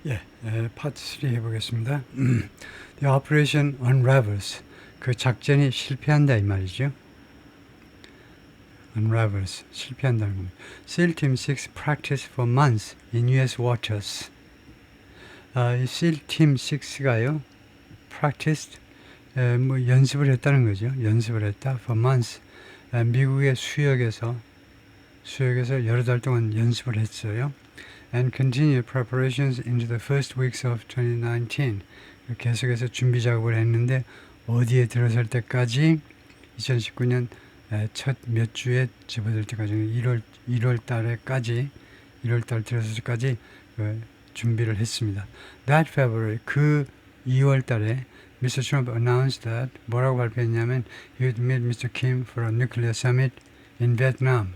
예, 파트 3 해보겠습니다. The operation unravels. 그 작전이 실패한다 이 말이죠. unravels. 실패한다는 겁니다. SEAL Team 6 practiced for months in US waters. 이 SEAL Team 6가요. practiced, 뭐 연습을 했다는 거죠. 연습을 했다. for months. 미국의 수역에서 여러 달 동안 연습을 했어요. And continued preparations into the first weeks of 2019. 계속해서 준비 작업을 했는데 어디에 들어설 때까지 2019년 첫 몇 주에 접어들 때까지 1월 달 들어설 때까지 준비를 했습니다. That February 그 2월 달에 Mr. Trump announced that 뭐라고 발표했냐면 he would meet Mr. Kim for a nuclear summit in Vietnam.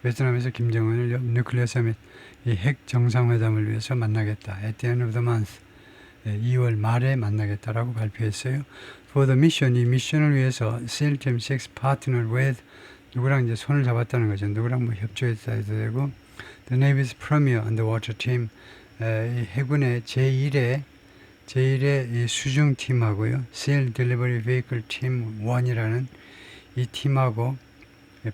베트남에서 김정은을 nuclear summit 이 핵 정상회담을 위해서 만나겠다. At the end of the month. 2월 말에 만나겠다라고 발표했어요. For the mission, 이 미션을 위해서 SEAL Team 6 partnered with 누구랑 이제 손을 잡았다는 거죠. 누구랑 뭐 협조했다 해도 되고 The Navy's premier underwater team 이 해군의 제1의 이 수중팀하고요. SEAL Delivery Vehicle Team 1이라는 이 팀하고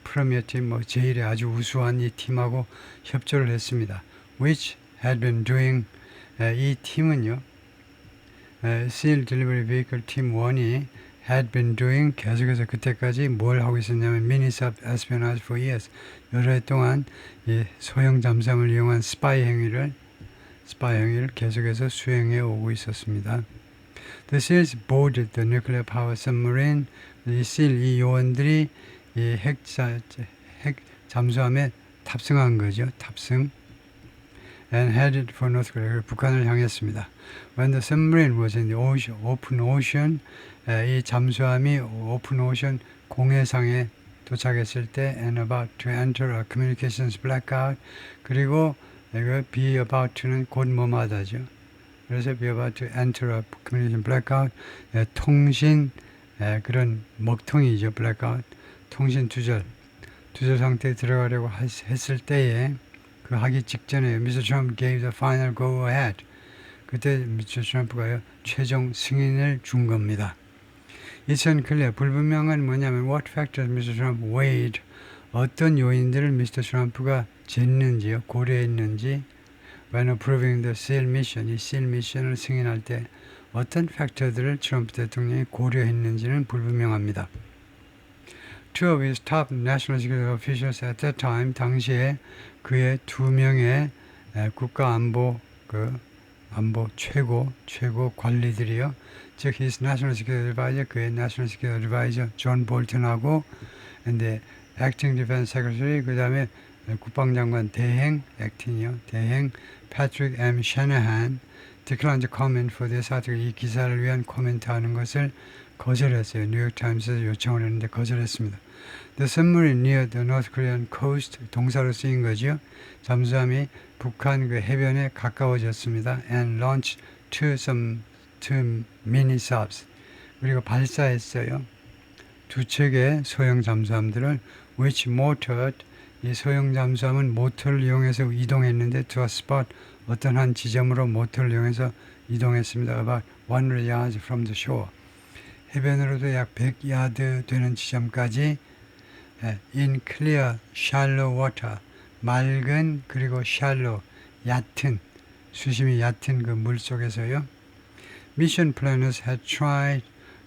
프리미어 팀, 제1의 아주 우수한 이 팀하고 협조를 했습니다. Which had been doing, 이 팀은요, SEAL Delivery Vehicle Team 1이 had been doing, 계속해서 그때까지 뭘 하고 있었냐면, Minisub espionage for years. 여러 해 동안 이 소형 잠수함을 이용한 스파이 행위를 계속해서 수행해 오고 있었습니다. The SEALs boarded the nuclear power submarine. 이 SEAL, 이 요원들이 이 핵 잠수함에 탑승한 거죠. 탑승. And headed for North Korea. 북한을 향했습니다. When the submarine was in the ocean, open ocean, 이 잠수함이 open ocean 공해상에 도착했을 때 and about to enter a communications blackout. 그리고 이거 be about to는 곧 뭐마다죠. 그래서 be about to enter a communication blackout. 통신 그런 먹통이죠. blackout. 통신 두절 상태에 들어가려고 했을 때에 그 하기 직전에 Mr. Trump gave the final go ahead. 그때 Mr. Trump가요 최종 승인을 준 겁니다. It's unclear. 불분명한 뭐냐면 what factors Mr. Trump weighed. 어떤 요인들을 Mr. Trump가 쟀는지요, 고려했는지 when approving the SEAL mission, 이 SEAL 미션을 승인할 때 어떤 팩터들을 트럼프 대통령이 고려했는지는 불분명합니다. Two of his top national security officials at that time, 당시에 그의 두 명의 국가안보 최고 관리들이요. 즉, his national security advisor, 그의 national security advisor 존 볼튼하고, and the acting defense secretary, 그 다음에 국방장관 대행 Patrick M. Shanahan declined to comment for this article. 이 기사를 위한 코멘트하는 것을 거절했어요. 뉴욕타임스에서 요청을 했는데 거절했습니다. The submarine near the North Korean coast, 동사로 쓰인 거죠. 잠수함이 북한 그 해변에 가까워졌습니다. And launched two mini subs. 그리고 발사했어요. 두 척의 소형 잠수함들을 which motored, 이 소형 잠수함은 모터를 이용해서 이동했는데 to a spot, 어떤 한 지점으로 모터를 이용해서 이동했습니다. About 100 yards from the shore. 해변으로도 약 100야드 되는 지점까지 in clear, shallow water, 맑은 그리고 shallow, 얕은, 수심이 얕은 그 물 속에서요. Mission planners had tried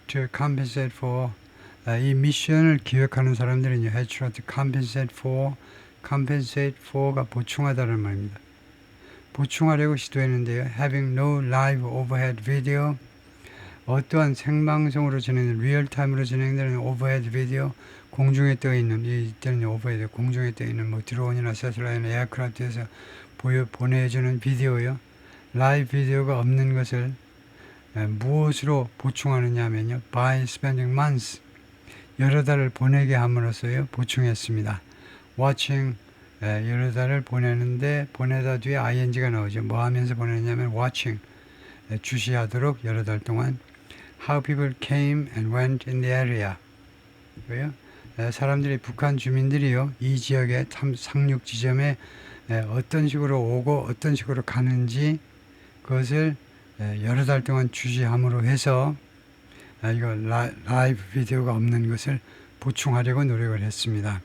to compensate for, 이 미션을 기획하는 사람들은요, had tried to compensate for가 보충하다는 말입니다. 보충하려고 시도했는데요. Having no live overhead video, 어떠한 생방송으로 진행되는 리얼타임으로 진행되는 오버헤드 비디오, 공중에 떠 있는 이때는 오버헤드 공중에 떠 있는 뭐 드론이나 세틀라이트나 에어크래프트에서 보내주는 비디오요. 라이브 비디오가 없는 것을 무엇으로 보충하느냐면요. By spending months, 여러 달을 보내게 함으로써요. 보충했습니다. Watching, 여러 달을 보내는데 보내다 뒤에 ing가 나오죠. 뭐 하면서 보내냐면 watching, 주시하도록 여러 달 동안 how people came and went in the area. 왜요? 사람들이 북한 주민들이요 이 지역의 상륙 지점에 어떤 식으로 오고 어떤 식으로 가는지 그것을 여러 달 동안 주시함으로 해서 이거 라이브 비디오가 없는 것을 보충하려고 노력을 했습니다.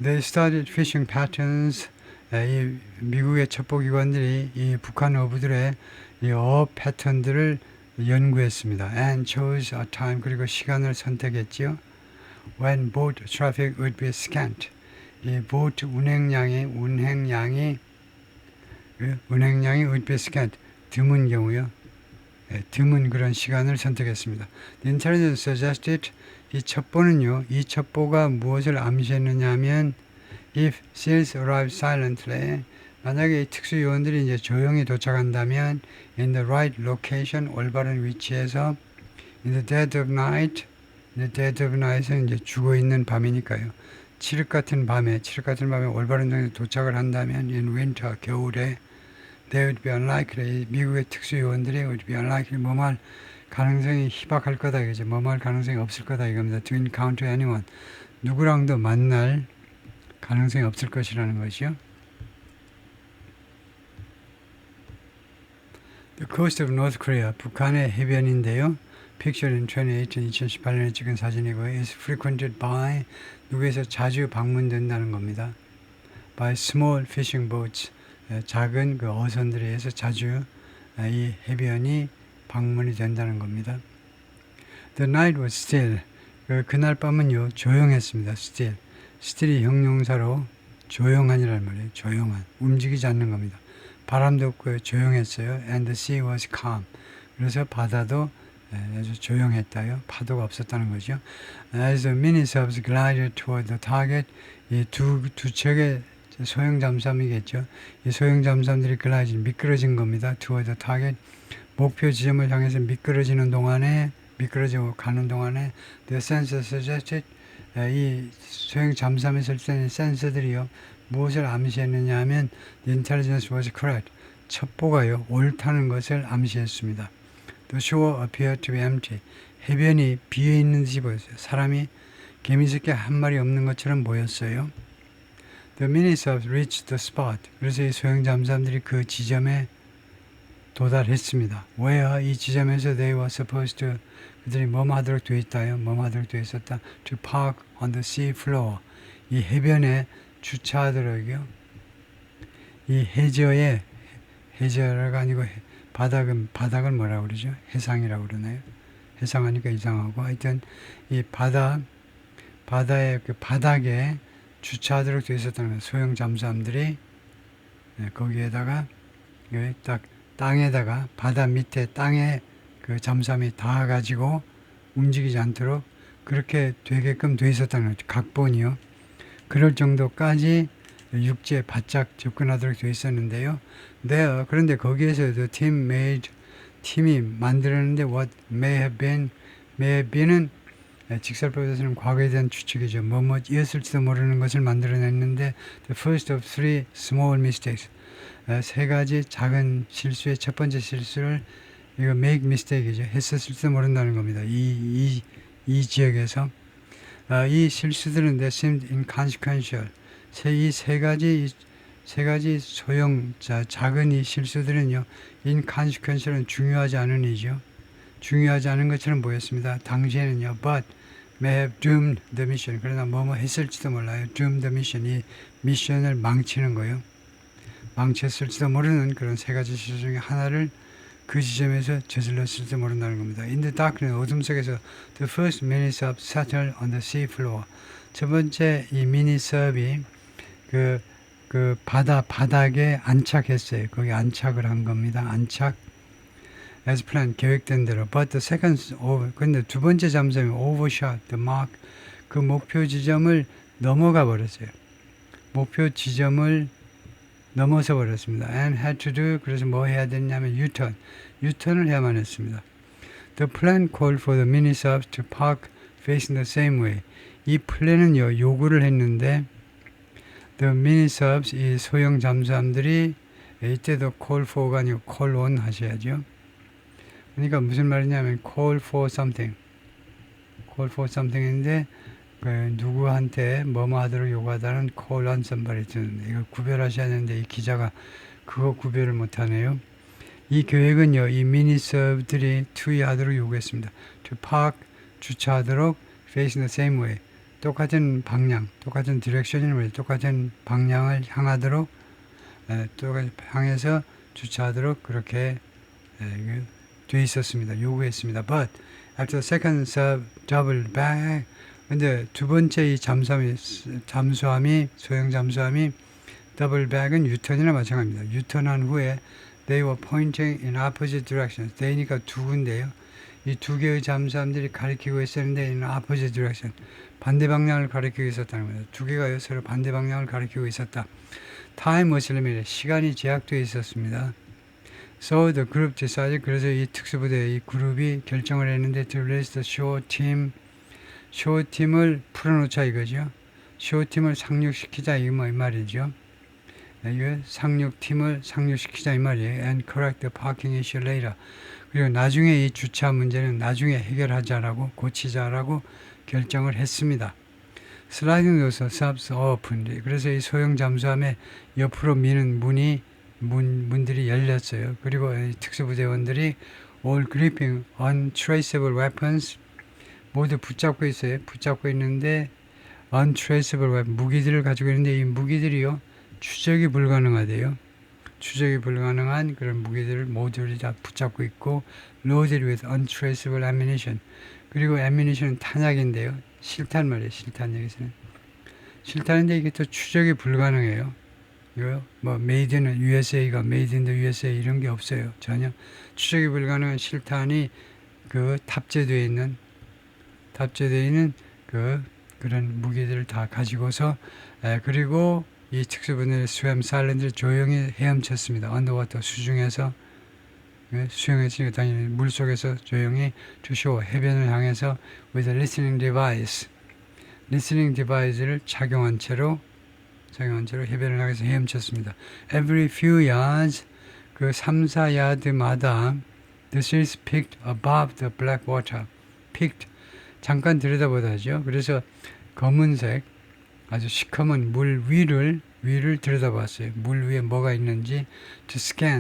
They studied fishing patterns. 이 미국의 첩보기관들이 이 북한 어부들의 이 어업 패턴들을 연구했습니다. And chose a time. 그리고 시간을 선택했지요. When boat traffic would be scant. 이 보트 운행량이 would be scant. 드문 경우요. 드문 그런 시간을 선택했습니다. The intelligence suggested. 이 첩보는요. 이 첩보가 무엇을 암시했느냐 하면 if seals arrive silently. 만약에 이 특수요원들이 이제 조용히 도착한다면 in the right location. 올바른 위치에서 in the dead of night. in the dead of night은 이제 죽어있는 밤이니까요. 칠흑 같은 밤에 올바른 장소에 도착을 한다면 in winter. 겨울에 they would be unlikely. 미국의 특수요원들이 would be unlikely. 뭐할 가능성이 희박할 거다 이거죠. 뭐할 가능성이 없을 거다 이겁니다. To encounter anyone. 누구랑도 만날 가능성이 없을 것이라는 것이요. The coast of North Korea. 북한의 해변인데요. Pictured in 2018년에 찍은 사진이고요. is frequented by. 누구에서 자주 방문된다는 겁니다. By small fishing boats. 작은 그 어선들에 의해서 자주 이 해변이 방문이 된다는 겁니다. The night was still. 그날 밤은요 조용했습니다. Still. still이 형용사로 조용한이라는 말이에요. 조용한. 움직이지 않는 겁니다. 바람도 없고요. 조용했어요. And the sea was calm. 그래서 바다도 아주 조용했다요. 파도가 없었다는 거죠. As the mini-subs glided toward the target. 이 두 척의 소형 잠수함이겠죠. 이 소형 잠수함들이 미끄러진 겁니다. toward the target. 목표 지점을 향해서 미끄러지고 가는 동안에 the sensor suggested. 이 소형 잠수함에 설치된 센서들이요. 무엇을 암시했느냐 하면 the intelligence was correct. 첩보가요. 옳다는 것을 암시했습니다. The shore appeared to be empty. 해변이 비어있는 듯이 보였어요. 사람이 개미새끼 한 마리 없는 것처럼 보였어요. The mini-subs reached the spot. 그래서 이 소형 잠수함들이 그 지점에 도달했습니다. Where 이 지점에서 they were supposed to 그들이 하도록 되어 있다요. 하도록 되어 있었다. To park on the sea floor. 이 해변에 주차하도록요. 이 해저가 아니고 바닥을 뭐라고 그러죠? 해상이라고 그러나요? 해상하니까 이상하고 하여튼 이 바다의 그 바닥에 주차하도록 되어 있었다는 거예요. 소형 잠수함들이 거기에다가 딱 땅에다가 바다 밑에 땅에 그 잠수함이 닿아가지고 움직이지 않도록 그렇게 되게끔 되어 있었다는 거죠. 각본이요. 그럴 정도까지 육지에 바짝 접근하도록 되어 있었는데요. 그런데 거기에서 the 팀이 만들었는데 what may have been은 직설법에서는 과거에 대한 추측이죠. 뭐이었을지도 모르는 것을 만들어냈는데 the first of three small mistakes. 세 가지 작은 실수의 첫 번째 실수를 이거 make mistake이죠. 했었을지도 모른다는 겁니다. 이 지역에서 이 실수들은 that seemed inconsequential. 이 세 가지 작은 이 실수들은요, inconsequential은 중요하지 않은 이죠. 중요하지 않은 것처럼 보였습니다. 당시에는요, but may have doomed the mission. 그러나 했을지도 몰라요. doomed the mission. 이 미션을 망치는 거요. 망쳤을지도 모르는 그런 세 가지 실수 중에 하나를 그 지점에서 저질렀을지도 모른다는 겁니다. In the darkness, 어둠 속에서 the first mini-sub settled on the sea floor. 첫 번째 이 미니섭이 그 바닥에 안착했어요. 거기 안착을 한 겁니다. 안착. As planned, 계획된 대로. But the second, 근데 두 번째 잠수함이 overshot the mark. 그 목표 지점을 넘어가 버렸어요. 목표 지점을 넘어서 버렸습니다. And had to do, 그래서 뭐 해야 됐냐면 유턴을 해야만 했습니다. The plan called for the mini-subs to park facing the same way. 이 플랜은요, 요구를 했는데 the mini-subs, 이 소형 잠수함들이 이때도 call for가 아니고 call on 하셔야죠. 그러니까 무슨 말이냐면 call for something인데 누구한테 뭐뭐 하도록 요구하다는 call on somebody. 이거 구별하셔야 되는데 이 기자가 그거 구별을 못하네요. 이 계획은요, 이 미니서브들이 투의하도록 요구했습니다. To park, 주차하도록 facing the same way. 똑같은 방향, 똑같은 디렉션을 똑같은 방향을 향하도록 똑같이 향해서 주차하도록 그렇게 돼 있었습니다. 요구했습니다. But after the second sub doubled back, 근데 두 번째 이 잠수함이 소형 잠수함이 더블 백은 유턴이나 마찬가지입니다. 유턴한 후에 they were pointing in opposite directions. they니까 두 군데요. 이 두 개의 잠수함들이 가리키고 있었는데 in opposite direction. 반대 방향을 가리키고 있었다는 겁니다. 두 개가 서로 반대 방향을 가리키고 있었다. time was limited. 시간이 제약되어 있었습니다. So the group decided. 그래서 이 특수부대 이 그룹이 결정을 했는데 to release the shore team. shore 팀을 풀어놓자 이거죠. shore 팀을 상륙시키자 이 말이죠. 이거 상륙팀을 상륙시키자 이 말이에요. And correct the parking issue later. 그리고 나중에 이 주차 문제는 나중에 해결하자라고 고치자라고 결정을 했습니다. Sliding doors stops open. 그래서 이 소형 잠수함의 옆으로 미는 문들이 열렸어요. 그리고 이 특수부대원들이 all gripping untraceable weapons 모두 붙잡고 있어요. 붙잡고 있는데 untraceable weapon 무기들을 가지고 있는데 이 무기들이요. 추적이 불가능하대요. 추적이 불가능한 그런 무기들을 모두를 다 붙잡고 있고 loaded with untraceable ammunition. 그리고 ammunition은 탄약인데요. 실탄 말이에요. 실탄 여기서는. 실탄인데 이게 또 추적이 불가능해요. 이거 뭐 made in USA가 made in the USA 이런 게 없어요. 전혀 추적이 불가능한 실탄이 그 탑재되어 있는 그런 무기들을 다 가지고서 그리고 이 특수부대의 swam silently 조용히 헤엄쳤습니다. 언더워터 수중에서 수영해서 당연히 물 속에서 조용히 to shore 해변을 향해서 with a listening device를 착용한 채로 해변을 향해서 헤엄쳤습니다. Every few yards 그 3-4야드마다 the seals picked above the black water. picked 잠깐 들여다보다죠. 그래서 검은색 아주 시커먼 물 위를 들여다봤어요. 물 위에 뭐가 있는지 to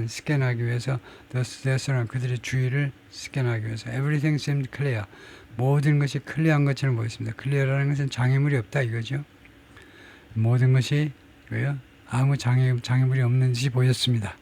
스캔하기 위해서 그들의 주위를 스캔하기 위해서 everything seemed clear. 모든 것이 클리어한 것처럼 보였습니다. 클리어라는 것은 장애물이 없다 이거죠. 모든 것이 아무 장애물이 없는 듯이 보였습니다.